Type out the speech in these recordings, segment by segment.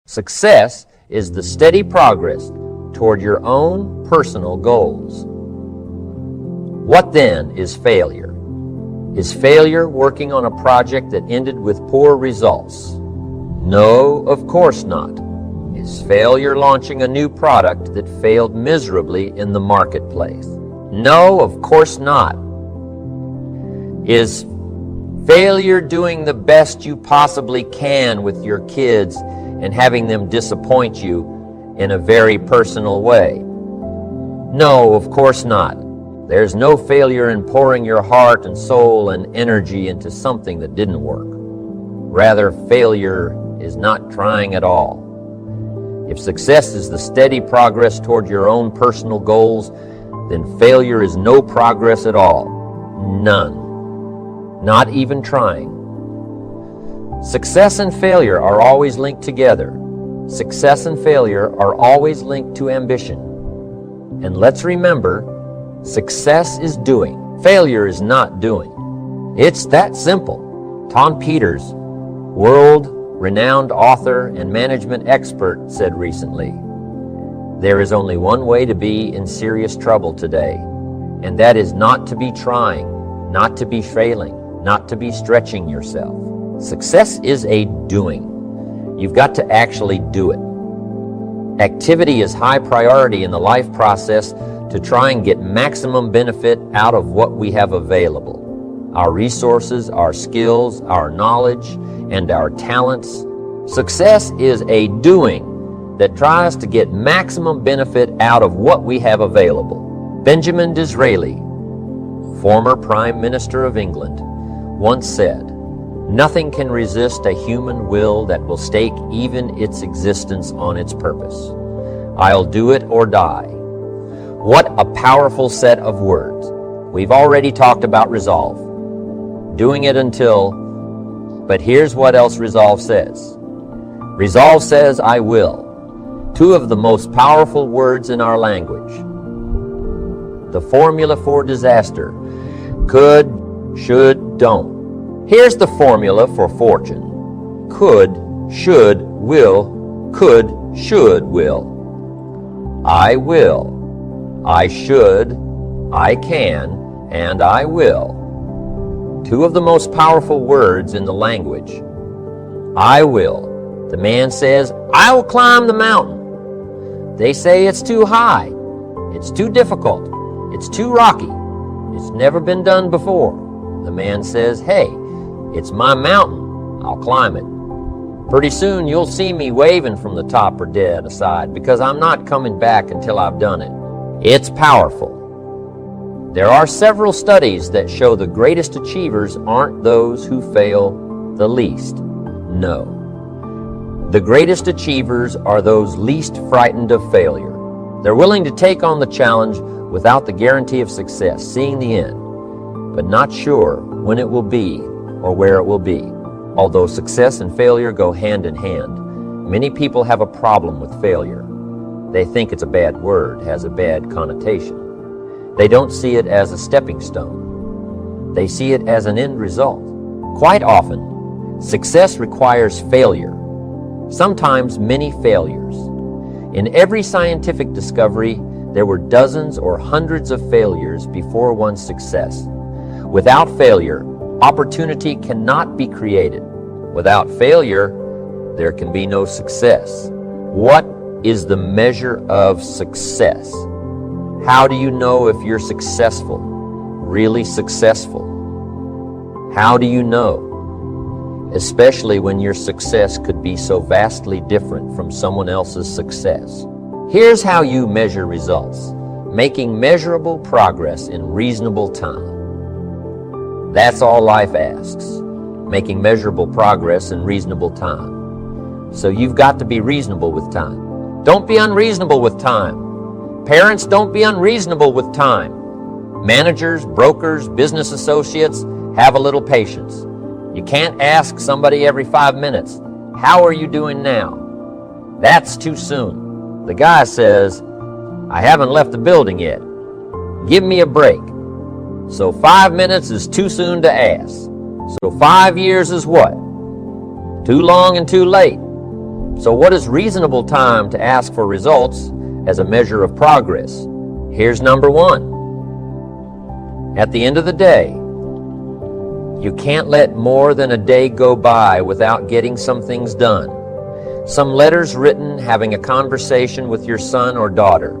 Success is the steady progress toward your own personal goals. What then is failure? Is failure working on a project that ended with poor results? No, of course not. Is failure launching a new product that failed miserably in the marketplace? No, of course not. Is failure doing the best you possibly can with your kids and having them disappoint you in a very personal way? No, of course not. There's no failure in pouring your heart and soul and energy into something that didn't work. Rather, failure is not trying at all. If success is the steady progress toward your own personal goals, then failure is no progress at all. None. Not even trying. Success and failure are always linked together. Success and failure are always linked to ambition. And let's remember, success is doing. Failure is not doing. It's that simple. Tom Peters, world-renowned author and management expert, said recently, "There is only one way to be in serious trouble today, and that is not to be trying, not to be failing, not to be stretching yourself." Success is a doing. You've got to actually do it. Activity is high priority in the life process to try and get maximum benefit out of what we have available. Our resources, our skills, our knowledge, and our talents. Success is a doing that tries to get maximum benefit out of what we have available. Benjamin Disraeli, former Prime Minister of England, once said, "Nothing can resist a human will that will stake even its existence on its purpose. I'll do it or die." What a powerful set of words. We've already talked about resolve. Doing it until, but here's what else resolve says. Resolve says, "I will." Two of the most powerful words in our language. The formula for disaster: could, should, don't. Here's the formula for fortune: could, should, will, could, should, will. I will. I should, I can, and I will. Two of the most powerful words in the language. I will. The man says, "I will climb the mountain." They say it's too high, it's too difficult, it's too rocky, it's never been done before. The man says, "Hey, it's my mountain, I'll climb it." Pretty soon you'll see me waving from the top or dead aside because I'm not coming back until I've done it. It's powerful. There are several studies that show the greatest achievers aren't those who fail the least. No. The greatest achievers are those least frightened of failure. They're willing to take on the challenge without the guarantee of success, seeing the end, but not sure when it will be or where it will be. Although success and failure go hand in hand, many people have a problem with failure. They think it's a bad word, has a bad connotation. They don't see it as a stepping stone. They see it as an end result. Quite often, success requires failure, sometimes many failures. In every scientific discovery, there were dozens or hundreds of failures before one's success. Without failure, opportunity cannot be created. Without failure, there can be no success. What is the measure of success? How do you know if you're successful, really successful? How do you know? Especially when your success could be so vastly different from someone else's success. Here's how you measure results: making measurable progress in reasonable time. That's all life asks, making measurable progress in reasonable time. So you've got to be reasonable with time. Don't be unreasonable with time. Parents, don't be unreasonable with time. Managers, brokers, business associates, have a little patience. You can't ask somebody every 5 minutes, "How are you doing now?" That's too soon. The guy says, "I haven't left the building yet. Give me a break." So 5 minutes is too soon to ask. So 5 years is what? Too long and too late. So what is reasonable time to ask for results as a measure of progress? Here's number one. At the end of the day, you can't let more than a day go by without getting some things done. Some letters written, having a conversation with your son or daughter.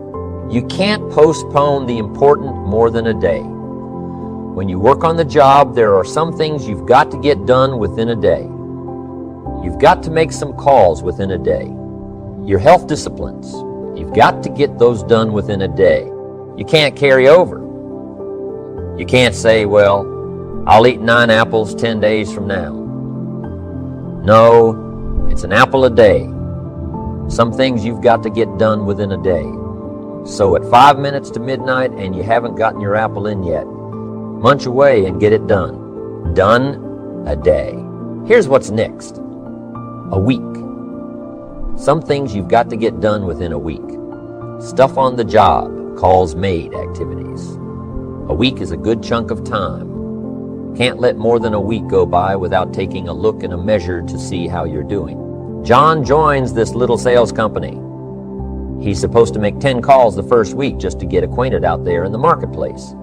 You can't postpone the important more than a day. When you work on the job, there are some things you've got to get done within a day. You've got to make some calls within a day. Your health disciplines, you've got to get those done within a day. You can't carry over. You can't say, well, I'll eat 9 apples 10 days from now. No, it's an apple a day. Some things you've got to get done within a day. So at 5 minutes to midnight and you haven't gotten your apple in yet, munch away and get it done. Done a day. Here's what's next. A week. Some things you've got to get done within a week. Stuff on the job, calls made activities. A week is a good chunk of time. Can't let more than a week go by without taking a look and a measure to see how you're doing. John joins this little sales company. He's supposed to make 10 calls the first week just to get acquainted out there in the marketplace.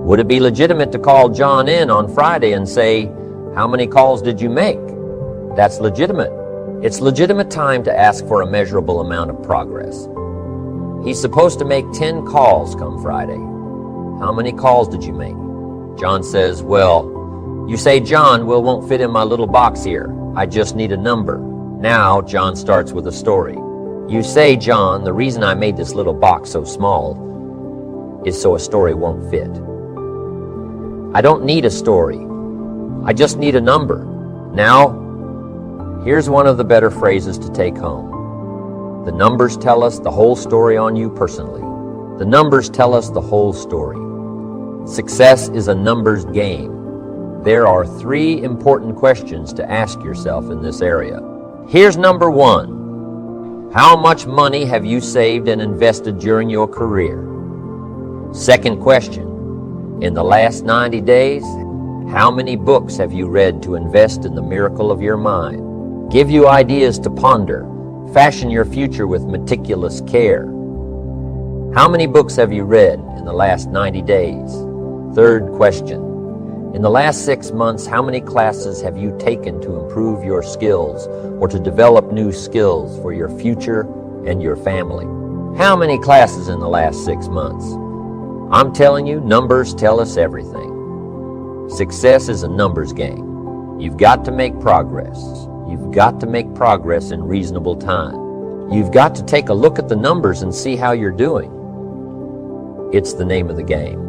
Would it be legitimate to call John in on Friday and say, how many calls did you make? That's legitimate. It's legitimate time to ask for a measurable amount of progress. He's supposed to make 10 calls come Friday. How many calls did you make? John says, well, you say, John, won't fit in my little box here. I just need a number. Now, John starts with a story. You say, John, the reason I made this little box so small is so a story won't fit. I don't need a story. I just need a number. Now, here's one of the better phrases to take home. The numbers tell us the whole story on you personally. The numbers tell us the whole story. Success is a numbers game. There are 3 important questions to ask yourself in this area. Here's number 1. How much money have you saved and invested during your career? Second question. In the last 90 days, how many books have you read to invest in the miracle of your mind? Give you ideas to ponder. Fashion your future with meticulous care. How many books have you read in the last 90 days? Third question. In the last 6 months, how many classes have you taken to improve your skills or to develop new skills for your future and your family? How many classes in the last 6 months? I'm telling you, numbers tell us everything. Success is a numbers game. You've got to make progress. You've got to make progress in reasonable time. You've got to take a look at the numbers and see how you're doing. It's the name of the game.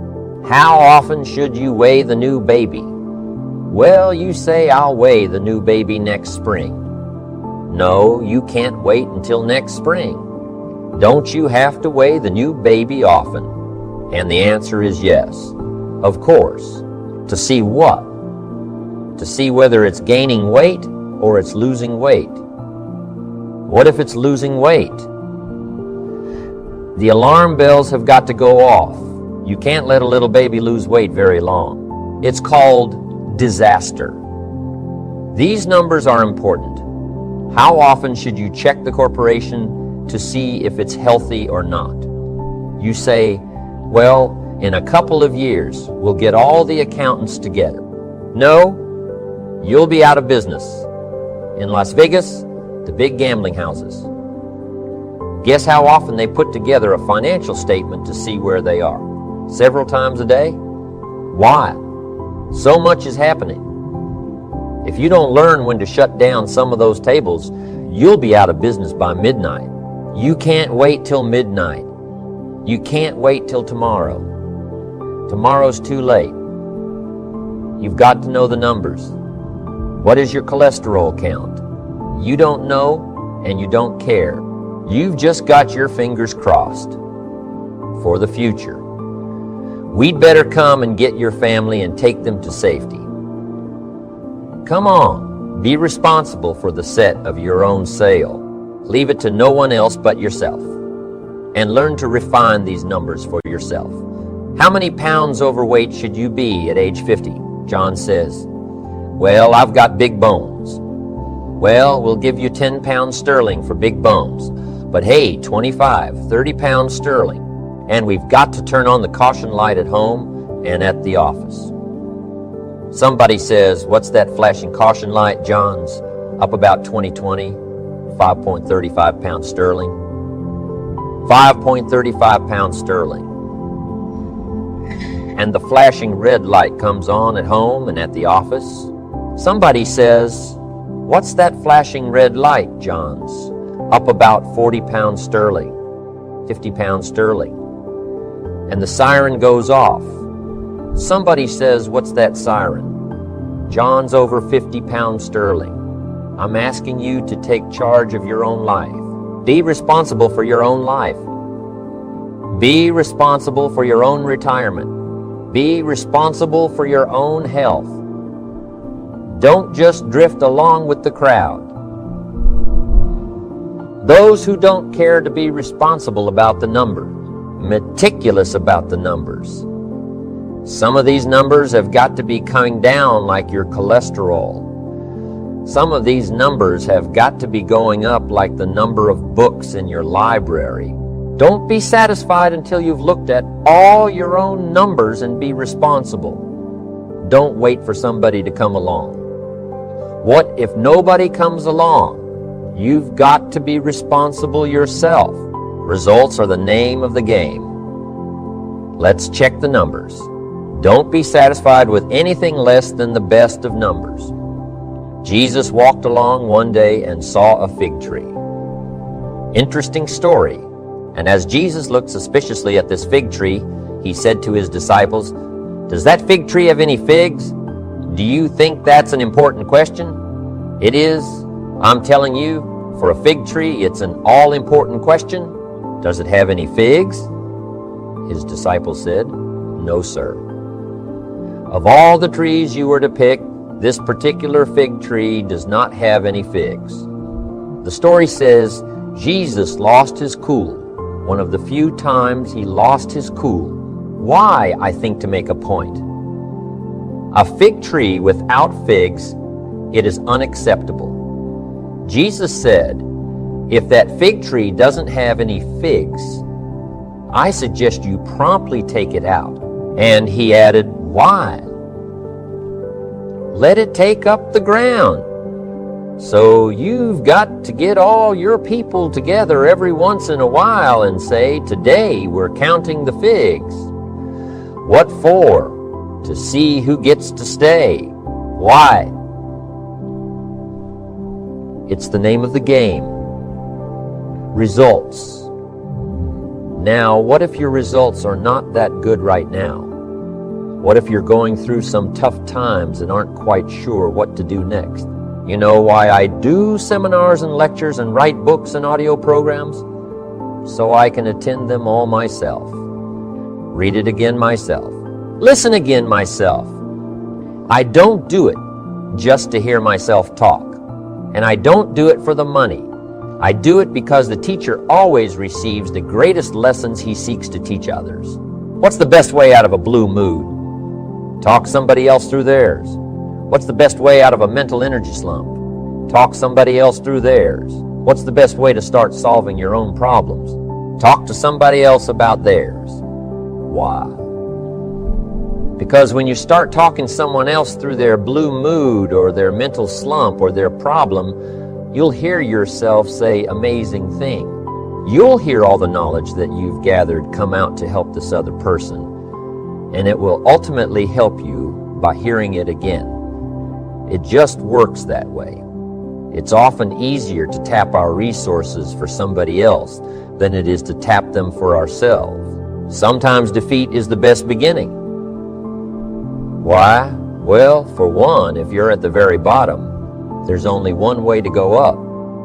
How often should you weigh the new baby? Well, you say, I'll weigh the new baby next spring. No, you can't wait until next spring. Don't you have to weigh the new baby often? And the answer is yes. Of course. To see what? To see whether it's gaining weight or it's losing weight. What if it's losing weight? The alarm bells have got to go off. You can't let a little baby lose weight very long. It's called disaster. These numbers are important. How often should you check the corporation to see if it's healthy or not? You say, well, in a couple of years, we'll get all the accountants together. No, you'll be out of business. In Las Vegas, the big gambling houses. Guess how often they put together a financial statement to see where they are? Several times a day? Why? So much is happening. If you don't learn when to shut down some of those tables, you'll be out of business by midnight. You can't wait till midnight. You can't wait till tomorrow. Tomorrow's too late. You've got to know the numbers. What is your cholesterol count? You don't know and you don't care. You've just got your fingers crossed for the future. We'd better come and get your family and take them to safety. Come on, be responsible for the set of your own sail. Leave it to no one else but yourself. And learn to refine these numbers for yourself. How many pounds overweight should you be at age 50? John says, well, I've got big bones. Well, we'll give you 10 pounds sterling for big bums. But hey, 25, 30 pounds sterling. And we've got to turn on the caution light at home and at the office. Somebody says, what's that flashing caution light, Johns? Up about 2020, 5.35 pounds sterling. 5.35 pounds sterling. And the flashing red light comes on at home and at the office. Somebody says, what's that flashing red light, Johns? Up about 40 pounds sterling, 50 pounds sterling. And the siren goes off. Somebody says, what's that siren? John's over 50 pounds sterling. I'm asking you to take charge of your own life. Be responsible for your own life. Be responsible for your own retirement. Be responsible for your own health. Don't just drift along with the crowd. Those who don't care to be responsible about the number, meticulous about the numbers. Some of these numbers have got to be coming down like your cholesterol. Some of these numbers have got to be going up like the number of books in your library. Don't be satisfied until you've looked at all your own numbers and be responsible. Don't wait for somebody to come along. What if nobody comes along? You've got to be responsible yourself. Results are the name of the game. Let's check the numbers. Don't be satisfied with anything less than the best of numbers. Jesus walked along one day and saw a fig tree. Interesting story. And as Jesus looked suspiciously at this fig tree, he said to his disciples, "Does that fig tree have any figs? Do you think that's an important question?" It is. I'm telling you, for a fig tree, it's an all-important question. Does it have any figs? His disciples said, "No, sir." Of all the trees you were to pick, this particular fig tree does not have any figs. The story says Jesus lost his cool. One of the few times he lost his cool. Why, I think, to make a point. A fig tree without figs, it is unacceptable. Jesus said, if that fig tree doesn't have any figs, I suggest you promptly take it out. And he added, why? Let it take up the ground. So you've got to get all your people together every once in a while and say, today we're counting the figs. What for? To see who gets to stay. Why? It's the name of the game. Results. Now, what if your results are not that good right now? What if you're going through some tough times and aren't quite sure what to do next? You know why I do seminars and lectures and write books and audio programs? So I can attend them all myself. Read it again myself. Listen again myself. I don't do it just to hear myself talk. And I don't do it for the money. I do it because the teacher always receives the greatest lessons he seeks to teach others. What's the best way out of a blue mood? Talk somebody else through theirs. What's the best way out of a mental energy slump? Talk somebody else through theirs. What's the best way to start solving your own problems? Talk to somebody else about theirs. Why? Because when you start talking someone else through their blue mood or their mental slump or their problem, you'll hear yourself say amazing things. You'll hear all the knowledge that you've gathered come out to help this other person, and it will ultimately help you by hearing it again. It just works that way. It's often easier to tap our resources for somebody else than it is to tap them for ourselves. Sometimes defeat is the best beginning. Why? Well, for one, if you're at the very bottom, there's only one way to go up.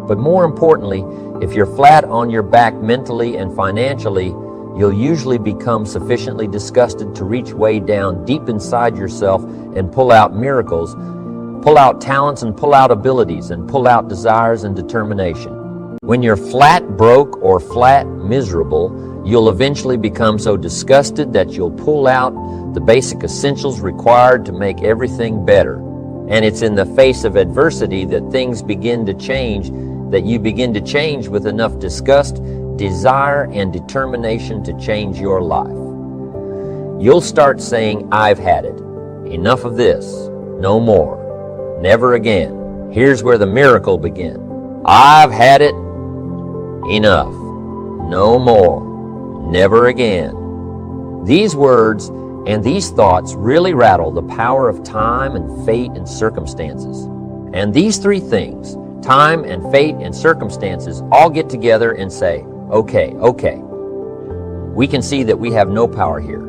But more importantly, if you're flat on your back mentally and financially, you'll usually become sufficiently disgusted to reach way down deep inside yourself and pull out miracles, pull out talents and pull out abilities and pull out desires and determination. When you're flat broke or flat miserable, you'll eventually become so disgusted that you'll pull out the basic essentials required to make everything better. And it's in the face of adversity that things begin to change, that you begin to change with enough disgust, desire, and determination to change your life. You'll start saying, I've had it. Enough of this. No more. Never again. Here's where the miracle begins. I've had it. Enough. No more. Never again. These words and these thoughts really rattle the power of time and fate and circumstances. And these three things, time and fate and circumstances, all get together and say, okay. We can see that we have no power here.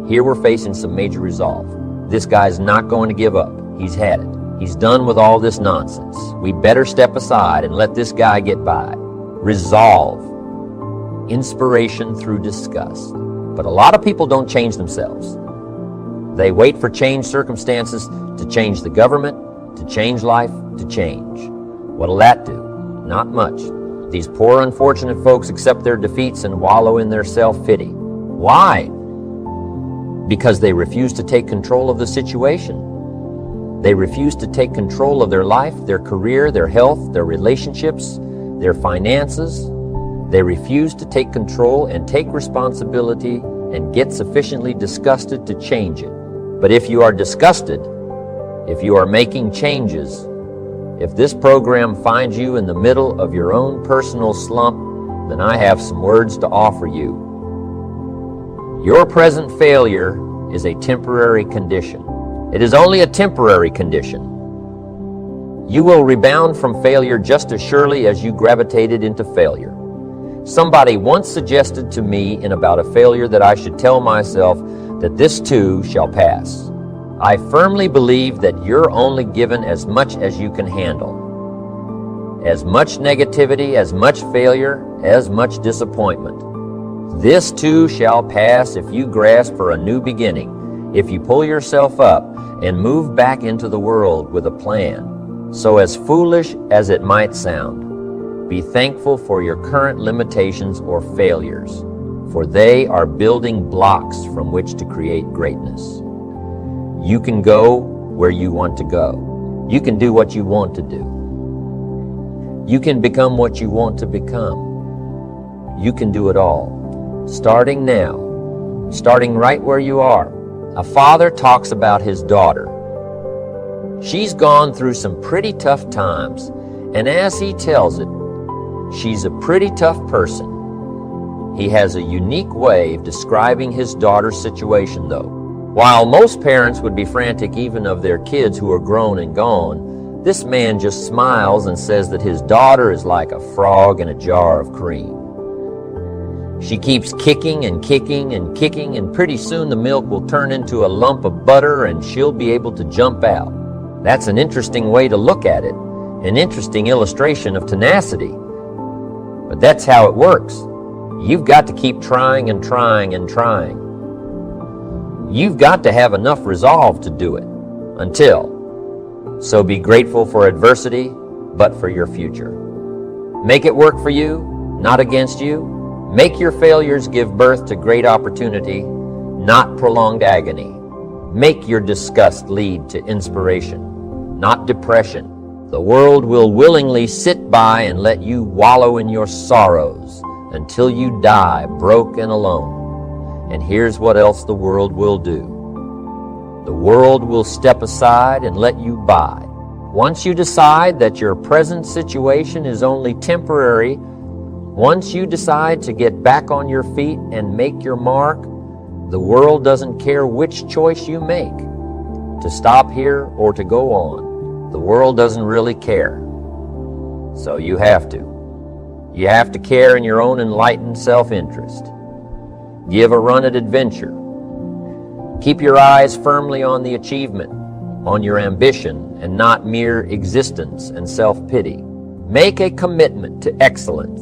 Here we're facing some major resolve. This guy's not going to give up. He's had it. He's done with all this nonsense. We better step aside and let this guy get by. Resolve. Inspiration through disgust. But a lot of people don't change themselves. They wait for changed circumstances to change the government, to change life, to change. What'll that do? Not much. These poor, unfortunate folks accept their defeats and wallow in their self-pity. Why? Because they refuse to take control of the situation. They refuse to take control of their life, their career, their health, their relationships, their finances. They refuse to take control and take responsibility and get sufficiently disgusted to change it. But if you are disgusted, if you are making changes, if this program finds you in the middle of your own personal slump, then I have some words to offer you. Your present failure is a temporary condition. It is only a temporary condition. You will rebound from failure just as surely as you gravitated into failure. Somebody once suggested to me in about a failure that I should tell myself that this too shall pass. I firmly believe that you're only given as much as you can handle. As much negativity, as much failure, as much disappointment. This too shall pass if you grasp for a new beginning, if you pull yourself up and move back into the world with a plan. So as foolish as it might sound, be thankful for your current limitations or failures, for they are building blocks from which to create greatness. You can go where you want to go. You can do what you want to do. You can become what you want to become. You can do it all. Starting now, starting right where you are. A father talks about his daughter. She's gone through some pretty tough times, and as he tells it, she's a pretty tough person. He has a unique way of describing his daughter's situation, though. While most parents would be frantic even of their kids who are grown and gone, this man just smiles and says that his daughter is like a frog in a jar of cream. She keeps kicking and kicking and kicking, and pretty soon the milk will turn into a lump of butter and she'll be able to jump out. That's an interesting way to look at it, an interesting illustration of tenacity. But that's how it works. You've got to keep trying and trying and trying. You've got to have enough resolve to do it, until. So be grateful for adversity, but for your future. Make it work for you, not against you. Make your failures give birth to great opportunity, not prolonged agony. Make your disgust lead to inspiration, not depression. The world will willingly sit by and let you wallow in your sorrows until you die broke and alone. And here's what else the world will do. The world will step aside and let you by. Once you decide that your present situation is only temporary, once you decide to get back on your feet and make your mark, the world doesn't care which choice you make, to stop here or to go on. The world doesn't really care. So you have to. You have to care in your own enlightened self-interest. Give a run at adventure. Keep your eyes firmly on the achievement, on your ambition, and not mere existence and self-pity. Make a commitment to excellence.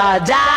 da da.